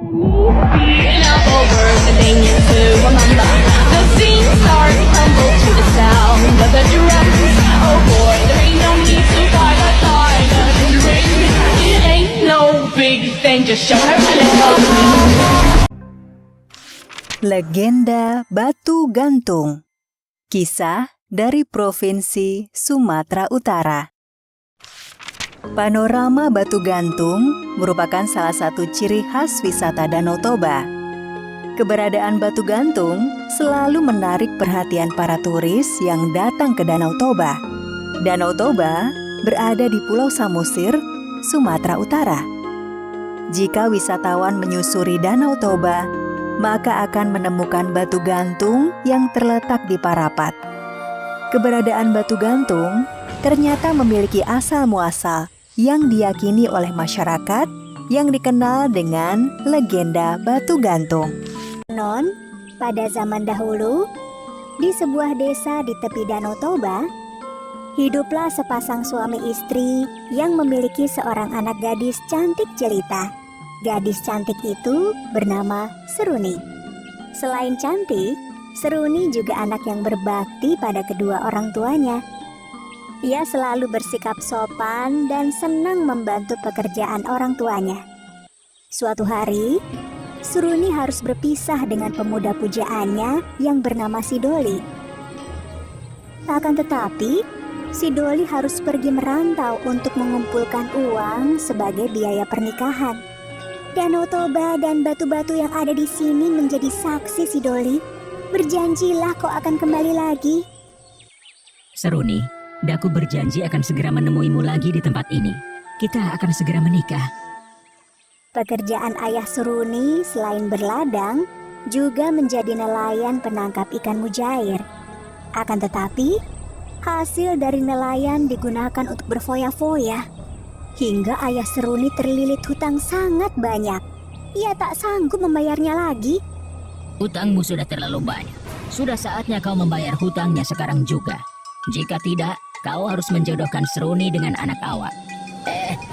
Now over the thing to remember. The scene starts to tumble to the sound of the drums. Oh boy, there ain't no need to fight a silent ring. It ain't no big thing, just show her a little. Legenda Batu Gantung. Kisah dari Provinsi Sumatera Utara. Panorama Batu Gantung merupakan salah satu ciri khas wisata Danau Toba. Keberadaan Batu Gantung selalu menarik perhatian para turis yang datang ke Danau Toba. Danau Toba berada di Pulau Samosir, Sumatera Utara. Jika wisatawan menyusuri Danau Toba, maka akan menemukan batu gantung yang terletak di Parapat. Keberadaan batu gantung ternyata memiliki asal-muasal yang diyakini oleh masyarakat yang dikenal dengan legenda batu gantung. Non, pada zaman dahulu, di sebuah desa di tepi Danau Toba, hiduplah sepasang suami istri yang memiliki seorang anak gadis cantik jelita. Gadis cantik itu bernama Seruni. Selain cantik, Seruni juga anak yang berbakti pada kedua orang tuanya. Ia selalu bersikap sopan dan senang membantu pekerjaan orang tuanya. Suatu hari, Seruni harus berpisah dengan pemuda pujaannya yang bernama Sidoli. Akan tetapi, Sidoli harus pergi merantau untuk mengumpulkan uang sebagai biaya pernikahan. Danau Toba dan batu-batu yang ada di sini menjadi saksi Sidoli. Berjanjilah kau akan kembali lagi. Seruni, Daku berjanji akan segera menemuimu lagi di tempat ini. Kita akan segera menikah. Pekerjaan ayah Seruni selain berladang, juga menjadi nelayan penangkap ikan mujair. Akan tetapi, hasil dari nelayan digunakan untuk berfoya-foya. Hingga ayah Seruni terlilit hutang sangat banyak. Ia tak sanggup membayarnya lagi. Hutangmu sudah terlalu banyak. Sudah saatnya kau membayar hutangnya sekarang juga. Jika tidak, kau harus menjodohkan Seruni dengan anak awak.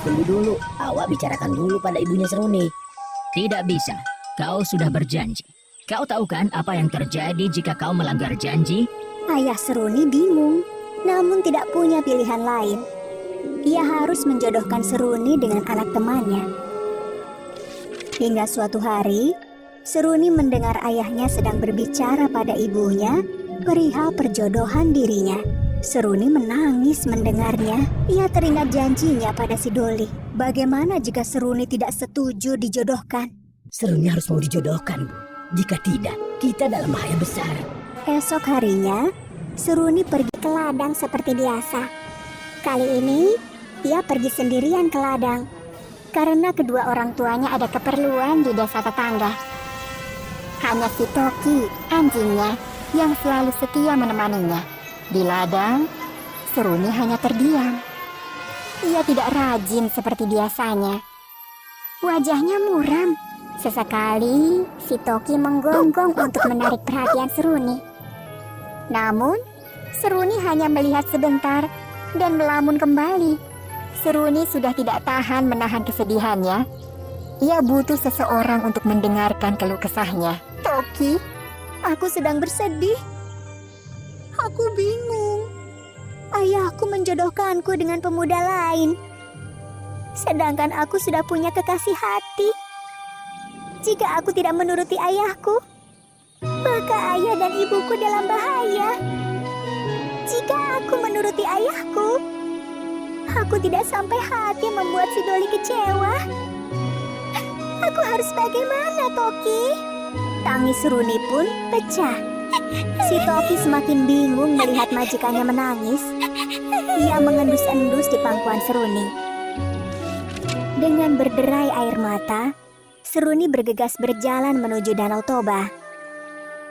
Tunggu dulu. Awak bicarakan dulu pada ibunya Seruni. Tidak bisa. Kau sudah berjanji. Kau tahu kan apa yang terjadi jika kau melanggar janji? Ayah Seruni bingung, namun tidak punya pilihan lain. Ia harus menjodohkan Seruni dengan anak temannya. Hingga suatu hari, Seruni mendengar ayahnya sedang berbicara pada ibunya perihal perjodohan dirinya. Seruni menangis mendengarnya. Ia teringat janjinya pada Sidoli. Bagaimana jika Seruni tidak setuju dijodohkan? Seruni harus mau dijodohkan, Bu. Jika tidak, kita dalam bahaya besar. Esok harinya, Seruni pergi ke ladang seperti biasa. Kali ini, ia pergi sendirian ke ladang karena kedua orang tuanya ada keperluan di desa tetangga. Hanya si Toki, anjingnya, yang selalu setia menemaninya. Di ladang, Seruni hanya terdiam. Ia tidak rajin seperti biasanya. Wajahnya muram. Sesekali, si Toki menggonggong untuk menarik perhatian Seruni. Namun, Seruni hanya melihat sebentar dan melamun kembali. Seruni sudah tidak tahan menahan kesedihannya. Ia butuh seseorang untuk mendengarkan keluh kesahnya. Toki, aku sedang bersedih. Aku bingung. Ayahku menjodohkanku dengan pemuda lain. Sedangkan aku sudah punya kekasih hati. Jika aku tidak menuruti ayahku, maka ayah dan ibuku dalam bahaya. Jika aku menuruti ayahku, aku tidak sampai hati membuat Sidoli kecewa. Aku harus bagaimana, Toki? Tangis Seruni pun pecah. Si Toki semakin bingung melihat majikannya menangis. Ia mengendus-endus di pangkuan Seruni. Dengan berderai air mata, Seruni bergegas berjalan menuju Danau Toba.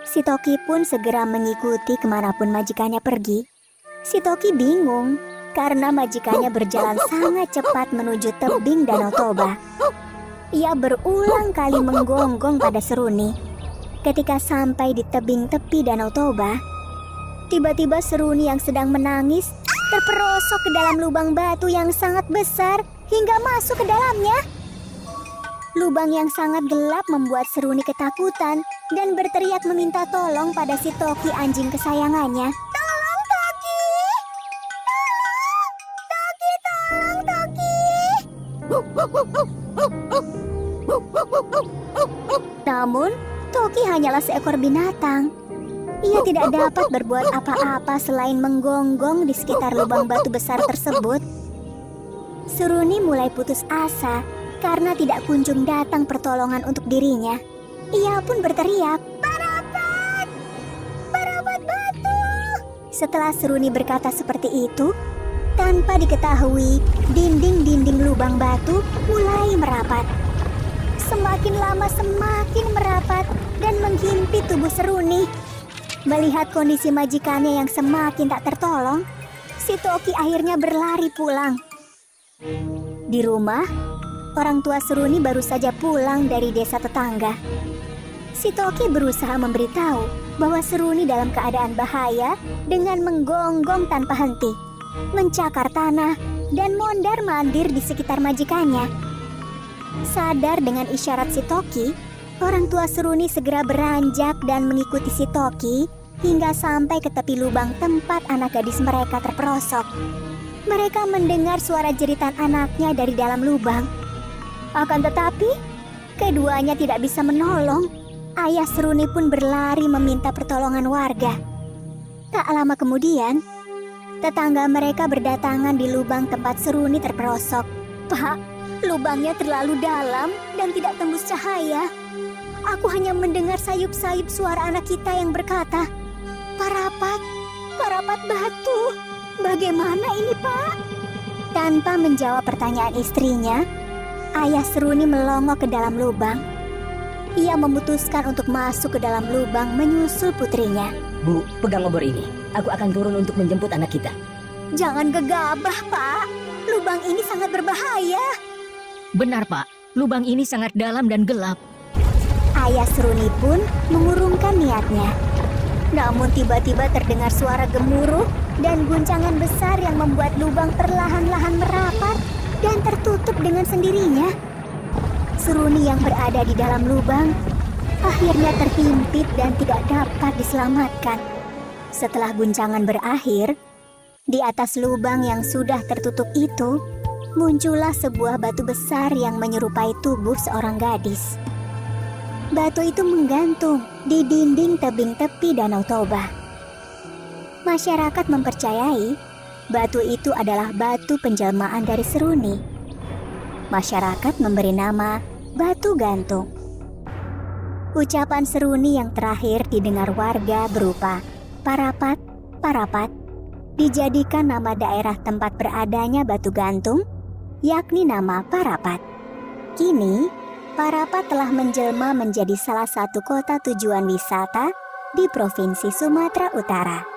Si Toki pun segera mengikuti kemanapun majikannya pergi. Si Toki bingung karena majikannya berjalan sangat cepat menuju tebing Danau Toba. Ia berulang kali menggonggong pada Seruni. Ketika sampai di tebing tepi Danau Toba, tiba-tiba Seruni yang sedang menangis terperosok ke dalam lubang batu yang sangat besar hingga masuk ke dalamnya. Lubang yang sangat gelap membuat Seruni ketakutan dan berteriak meminta tolong pada si Toki anjing kesayangannya. Tolong Toki! Tolong! Toki, Namun, Toki hanyalah seekor binatang. Ia tidak dapat berbuat apa-apa selain menggonggong di sekitar lubang batu besar tersebut. Seruni mulai putus asa karena tidak kunjung datang pertolongan untuk dirinya. Ia pun berteriak, "Parapat! Parapat batu!" Setelah Seruni berkata seperti itu, tanpa diketahui, dinding-dinding lubang batu mulai merapat. Semakin lama semakin merapat dan menghimpit tubuh Seruni. Melihat kondisi majikannya yang semakin tak tertolong, si Toki akhirnya berlari pulang. Di rumah, orang tua Seruni baru saja pulang dari desa tetangga. Si Toki berusaha memberitahu bahwa Seruni dalam keadaan bahaya dengan menggonggong tanpa henti, mencakar tanah, dan mondar-mandir di sekitar majikannya. Sadar dengan isyarat si Toki, orang tua Seruni segera beranjak dan mengikuti si Toki hingga sampai ke tepi lubang tempat anak gadis mereka terperosok. Mereka mendengar suara jeritan anaknya dari dalam lubang. Akan tetapi, keduanya tidak bisa menolong. Ayah Seruni pun berlari meminta pertolongan warga. Tak lama kemudian, tetangga mereka berdatangan di lubang tempat Seruni terperosok. "Pak, lubangnya terlalu dalam dan tidak tembus cahaya. Aku hanya mendengar sayup-sayup suara anak kita yang berkata, 'Parapat, parapat batu.' Bagaimana ini, Pak?" Tanpa menjawab pertanyaan istrinya, ayah Seruni melongok ke dalam lubang. Ia memutuskan untuk masuk ke dalam lubang menyusul putrinya. Bu, pegang obor ini. Aku akan turun untuk menjemput anak kita. "Jangan gegabah, Pak. Lubang ini sangat berbahaya." Benar, Pak. Lubang ini sangat dalam dan gelap. Ayah Seruni pun mengurungkan niatnya. Namun tiba-tiba terdengar suara gemuruh dan guncangan besar yang membuat lubang perlahan-lahan merapat dan tertutup dengan sendirinya. Seruni yang berada di dalam lubang akhirnya terhimpit dan tidak dapat diselamatkan. Setelah guncangan berakhir, di atas lubang yang sudah tertutup itu, muncullah sebuah batu besar yang menyerupai tubuh seorang gadis. Batu itu menggantung di dinding tebing tepi Danau Toba. Masyarakat mempercayai batu itu adalah batu penjelmaan dari Seruni. Masyarakat memberi nama Batu Gantung. Ucapan Seruni yang terakhir didengar warga berupa "Parapat, Parapat" dijadikan nama daerah tempat beradanya batu gantung, yakni nama Parapat. Kini, Parapat telah menjelma menjadi salah satu kota tujuan wisata di Provinsi Sumatera Utara.